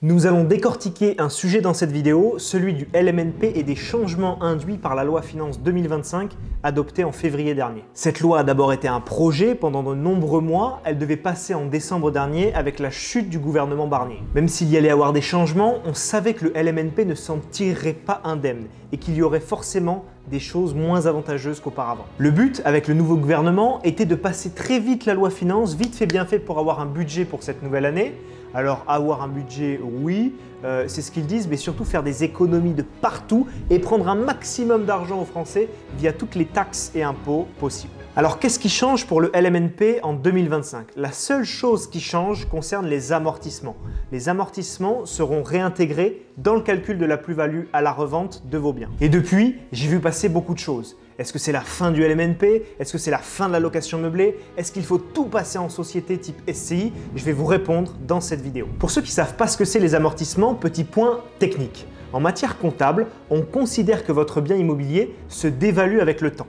Nous allons décortiquer un sujet dans cette vidéo, celui du LMNP et des changements induits par la loi Finance 2025 adoptée en février dernier. Cette loi a d'abord été un projet pendant de nombreux mois, elle devait passer en décembre dernier avec la chute du gouvernement Barnier. Même s'il y allait avoir des changements, on savait que le LMNP ne s'en tirerait pas indemne et qu'il y aurait forcément des choses moins avantageuses qu'auparavant. Le but avec le nouveau gouvernement était de passer très vite la loi Finance, vite fait bien fait pour avoir un budget pour cette nouvelle année. Alors avoir un budget, oui, c'est ce qu'ils disent, mais surtout faire des économies de partout et prendre un maximum d'argent aux Français via toutes les taxes et impôts possibles. Alors qu'est-ce qui change pour le LMNP en 2025? La seule chose qui change concerne les amortissements. Les amortissements seront réintégrés dans le calcul de la plus-value à la revente de vos biens. Et depuis, j'ai vu passer beaucoup de choses. Est-ce que c'est la fin du LMNP? Est-ce que c'est la fin de la location meublée? Est-ce qu'il faut tout passer en société type SCI? Je vais vous répondre dans cette vidéo. Pour ceux qui ne savent pas ce que c'est les amortissements, petit point technique. En matière comptable, on considère que votre bien immobilier se dévalue avec le temps.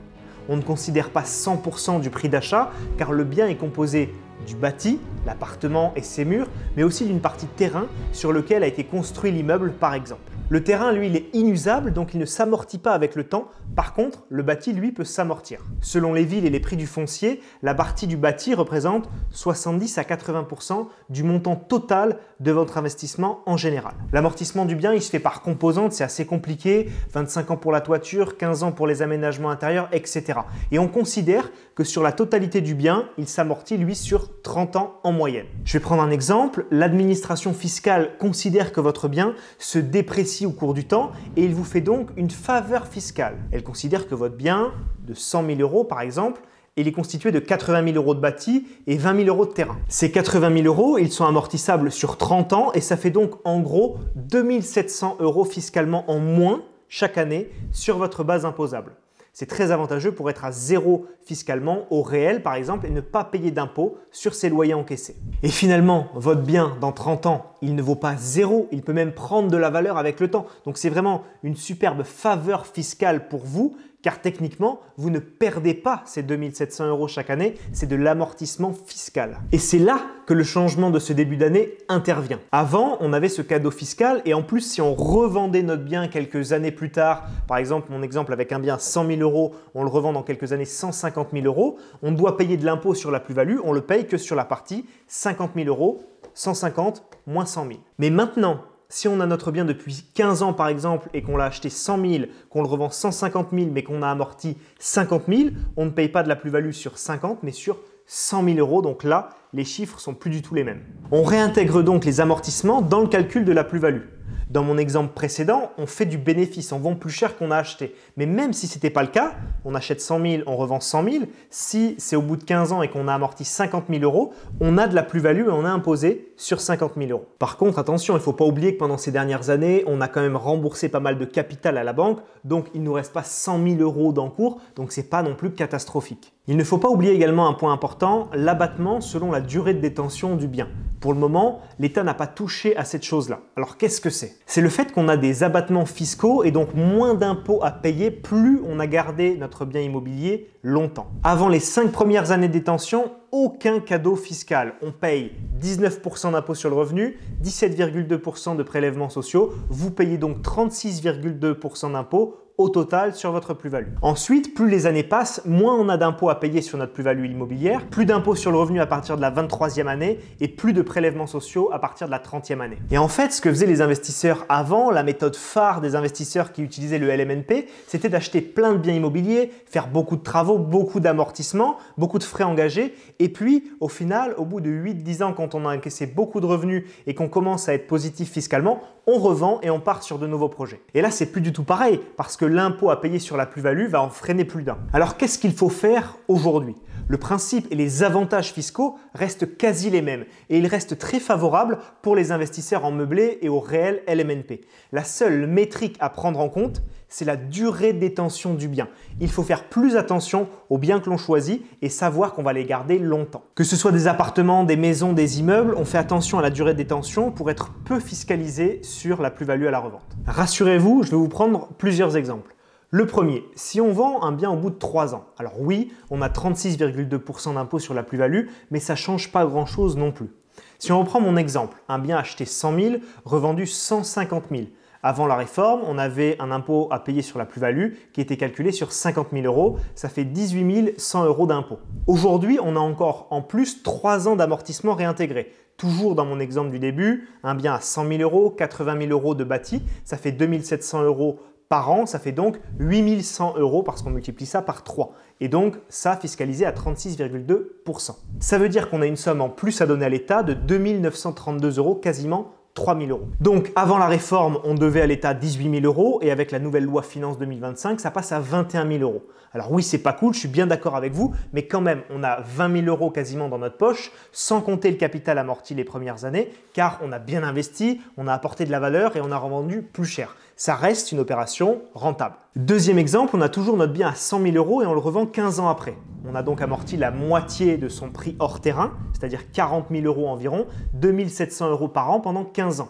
On ne considère pas 100% du prix d'achat car le bien est composé du bâti, l'appartement et ses murs, mais aussi d'une partie terrain sur lequel a été construit l'immeuble par exemple. Le terrain, lui, il est inusable, donc il ne s'amortit pas avec le temps. Par contre, le bâti, lui, peut s'amortir. Selon les villes et les prix du foncier, la partie du bâti représente 70 à 80% du montant total de votre investissement en général. L'amortissement du bien, il se fait par composantes, c'est assez compliqué. 25 ans pour la toiture, 15 ans pour les aménagements intérieurs, etc. Et on considère que sur la totalité du bien, il s'amortit, lui, sur 30 ans en moyenne. Je vais prendre un exemple. L'administration fiscale considère que votre bien se déprécie au cours du temps et il vous fait donc une faveur fiscale. Elle considère que votre bien de 100 000 euros par exemple, il est constitué de 80 000 euros de bâti et 20 000 euros de terrain. Ces 80 000 euros, ils sont amortissables sur 30 ans et ça fait donc en gros 2 700 euros fiscalement en moins chaque année sur votre base imposable. C'est très avantageux pour être à zéro fiscalement au réel par exemple et ne pas payer d'impôts sur ses loyers encaissés. Et finalement, votre bien dans 30 ans, il ne vaut pas zéro, il peut même prendre de la valeur avec le temps. Donc c'est vraiment une superbe faveur fiscale pour vous car techniquement, vous ne perdez pas ces 2 700 euros chaque année, c'est de l'amortissement fiscal. Et c'est là que le changement de ce début d'année intervient. Avant, on avait ce cadeau fiscal et en plus, si on revendait notre bien quelques années plus tard, par exemple, mon exemple avec un bien 100 000 euros, on le revend dans quelques années 150 000 euros, on doit payer de l'impôt sur la plus-value, on le paye que sur la partie 50 000 euros, 150 moins 100 000. Mais maintenant, si on a notre bien depuis 15 ans par exemple et qu'on l'a acheté 100 000, qu'on le revend 150 000 mais qu'on a amorti 50 000, on ne paye pas de la plus-value sur 50 mais sur 100 000 euros. Donc là, les chiffres sont plus du tout les mêmes. On réintègre donc les amortissements dans le calcul de la plus-value. Dans mon exemple précédent, on fait du bénéfice, on vend plus cher qu'on a acheté. Mais même si ce n'était pas le cas, on achète 100 000, on revend 100 000. Si c'est au bout de 15 ans et qu'on a amorti 50 000 euros, on a de la plus-value et on a imposé sur 50 000 euros. Par contre, attention, il ne faut pas oublier que pendant ces dernières années, on a quand même remboursé pas mal de capital à la banque. Donc, il ne nous reste pas 100 000 euros d'encours. Donc, ce n'est pas non plus catastrophique. Il ne faut pas oublier également un point important, l'abattement selon la durée de détention du bien. Pour le moment, l'État n'a pas touché à cette chose-là. Alors qu'est-ce que c'est? C'est le fait qu'on a des abattements fiscaux et donc moins d'impôts à payer plus on a gardé notre bien immobilier longtemps. Avant les 5 premières années de détention, aucun cadeau fiscal. On paye 19% d'impôt sur le revenu, 17,2% de prélèvements sociaux. Vous payez donc 36,2% d'impôts au total sur votre plus-value. Ensuite, plus les années passent, moins on a d'impôts à payer sur notre plus-value immobilière, plus d'impôts sur le revenu à partir de la 23e année et plus de prélèvements sociaux à partir de la 30e année. Et en fait, ce que faisaient les investisseurs avant, la méthode phare des investisseurs qui utilisaient le LMNP, c'était d'acheter plein de biens immobiliers, faire beaucoup de travaux, beaucoup d'amortissements, beaucoup de frais engagés et puis au final, au bout de 8-10 ans, quand on a encaissé beaucoup de revenus et qu'on commence à être positif fiscalement, on revend et on part sur de nouveaux projets. Et là, c'est plus du tout pareil parce que l'impôt à payer sur la plus-value va en freiner plus d'un. Alors qu'est-ce qu'il faut faire aujourd'hui? Le principe et les avantages fiscaux restent quasi les mêmes et ils restent très favorables pour les investisseurs en meublé et au réel LMNP. La seule métrique à prendre en compte, c'est la durée de détention du bien. Il faut faire plus attention aux biens que l'on choisit et savoir qu'on va les garder longtemps. Que ce soit des appartements, des maisons, des immeubles, on fait attention à la durée de détention pour être peu fiscalisé sur la plus-value à la revente. Rassurez-vous, je vais vous prendre plusieurs exemples. Le premier, si on vend un bien au bout de 3 ans, alors oui, on a 36,2% d'impôt sur la plus-value, mais ça ne change pas grand-chose non plus. Si on reprend mon exemple, un bien acheté 100 000, revendu 150 000. Avant la réforme, on avait un impôt à payer sur la plus-value qui était calculé sur 50 000 euros. Ça fait 18 100 euros d'impôt. Aujourd'hui, on a encore en plus 3 ans d'amortissement réintégré. Toujours dans mon exemple du début, un bien à 100 000 euros, 80 000 euros de bâti, ça fait 2 700 euros par an, ça fait donc 8 100 euros parce qu'on multiplie ça par 3. Et donc, ça fiscalisé à 36,2%. Ça veut dire qu'on a une somme en plus à donner à l'État de 2 932 euros, quasiment 3 000 euros. Donc, avant la réforme, on devait à l'État 18 000 euros et avec la nouvelle loi Finances 2025, ça passe à 21 000 euros. Alors oui, c'est pas cool, je suis bien d'accord avec vous, mais quand même, on a 20 000 euros quasiment dans notre poche, sans compter le capital amorti les premières années, car on a bien investi, on a apporté de la valeur et on a revendu plus cher. Ça reste une opération rentable. Deuxième exemple, on a toujours notre bien à 100 000 euros et on le revend 15 ans après. On a donc amorti la moitié de son prix hors terrain, c'est-à-dire 40 000 euros environ, 2 700 euros par an pendant 15 ans.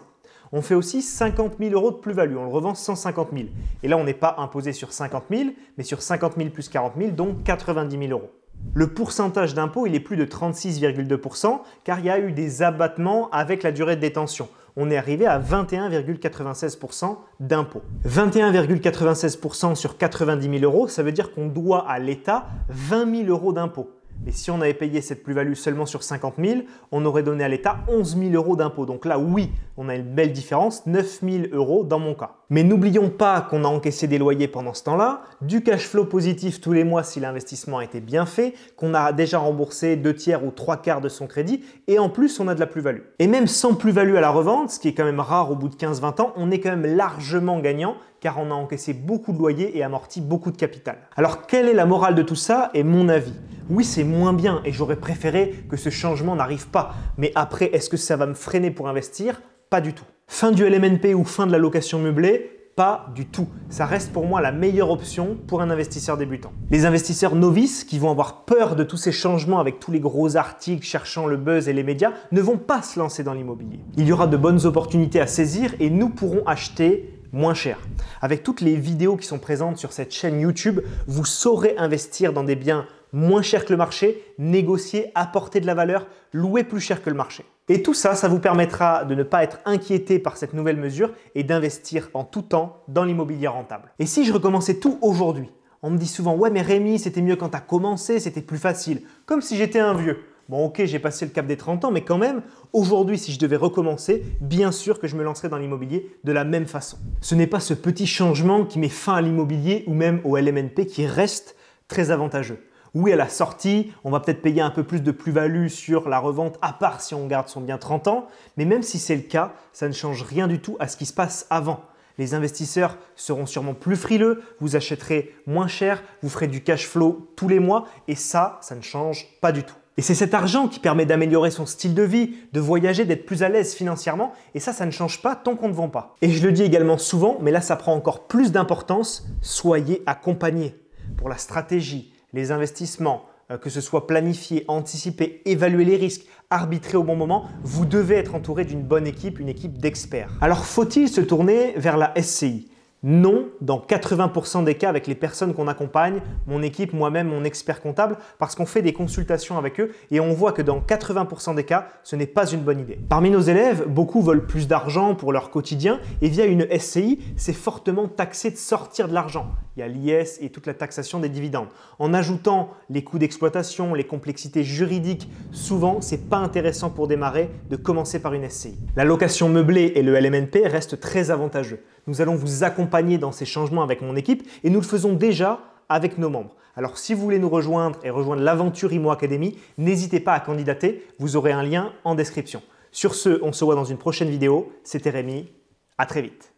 On fait aussi 50 000 euros de plus-value, on le revend 150 000. Et là, on n'est pas imposé sur 50 000, mais sur 50 000 plus 40 000, donc 90 000 euros. Le pourcentage d'impôt, il est plus de 36,2% car il y a eu des abattements avec la durée de détention. On est arrivé à 21,96% d'impôt. 21,96% sur 90 000 euros, ça veut dire qu'on doit à l'État 20 000 euros d'impôt. Mais si on avait payé cette plus-value seulement sur 50 000, on aurait donné à l'État 11 000 euros d'impôt. Donc là, oui, on a une belle différence, 9 000 euros dans mon cas. Mais n'oublions pas qu'on a encaissé des loyers pendant ce temps-là, du cash flow positif tous les mois si l'investissement a été bien fait, qu'on a déjà remboursé 2/3 ou 3/4 de son crédit et en plus, on a de la plus-value. Et même sans plus-value à la revente, ce qui est quand même rare au bout de 15-20 ans, on est quand même largement gagnant car on a encaissé beaucoup de loyers et amorti beaucoup de capital. Alors, quelle est la morale de tout ça et mon avis ? Oui, c'est moins bien et j'aurais préféré que ce changement n'arrive pas. Mais après, est-ce que ça va me freiner pour investir ? Pas du tout. Fin du LMNP ou fin de la location meublée ? Pas du tout. Ça reste pour moi la meilleure option pour un investisseur débutant. Les investisseurs novices qui vont avoir peur de tous ces changements avec tous les gros articles cherchant le buzz et les médias ne vont pas se lancer dans l'immobilier. Il y aura de bonnes opportunités à saisir et nous pourrons acheter moins cher. Avec toutes les vidéos qui sont présentes sur cette chaîne YouTube, vous saurez investir dans des biens moins chers que le marché, négocier, apporter de la valeur, louer plus cher que le marché. Et tout ça, ça vous permettra de ne pas être inquiété par cette nouvelle mesure et d'investir en tout temps dans l'immobilier rentable. Et si je recommençais tout aujourd'hui? On me dit souvent « Ouais mais Rémi, c'était mieux quand tu as commencé, c'était plus facile. » Comme si j'étais un vieux. Bon ok, j'ai passé le cap des 30 ans, mais quand même, aujourd'hui, si je devais recommencer, bien sûr que je me lancerais dans l'immobilier de la même façon. Ce n'est pas ce petit changement qui met fin à l'immobilier ou même au LMNP qui reste très avantageux. Oui, à la sortie, on va peut-être payer un peu plus de plus-value sur la revente, à part si on garde son bien 30 ans, mais même si c'est le cas, ça ne change rien du tout à ce qui se passe avant. Les investisseurs seront sûrement plus frileux, vous achèterez moins cher, vous ferez du cash flow tous les mois et ça ne change pas du tout. Et c'est cet argent qui permet d'améliorer son style de vie, de voyager, d'être plus à l'aise financièrement et ça ne change pas tant qu'on ne vend pas. Et je le dis également souvent, mais là ça prend encore plus d'importance, soyez accompagnés pour la stratégie, les investissements, que ce soit planifié, anticipé, évaluer les risques, arbitrer au bon moment, vous devez être entouré d'une bonne équipe, une équipe d'experts. Alors faut-il se tourner vers la SCI ? Non, dans 80% des cas avec les personnes qu'on accompagne, mon équipe, moi-même, mon expert comptable, parce qu'on fait des consultations avec eux et on voit que dans 80% des cas, ce n'est pas une bonne idée. Parmi nos élèves, beaucoup veulent plus d'argent pour leur quotidien et via une SCI, c'est fortement taxé de sortir de l'argent. Il y a l'IS et toute la taxation des dividendes. En ajoutant les coûts d'exploitation, les complexités juridiques, souvent, ce n'est pas intéressant pour démarrer de commencer par une SCI. La location meublée et le LMNP restent très avantageux. Nous allons vous accompagner dans ces changements avec mon équipe et nous le faisons déjà avec nos membres. Alors si vous voulez nous rejoindre et rejoindre l'aventure IMO Academy, n'hésitez pas à candidater, vous aurez un lien en description. Sur ce, on se voit dans une prochaine vidéo. C'était Rémi, à très vite.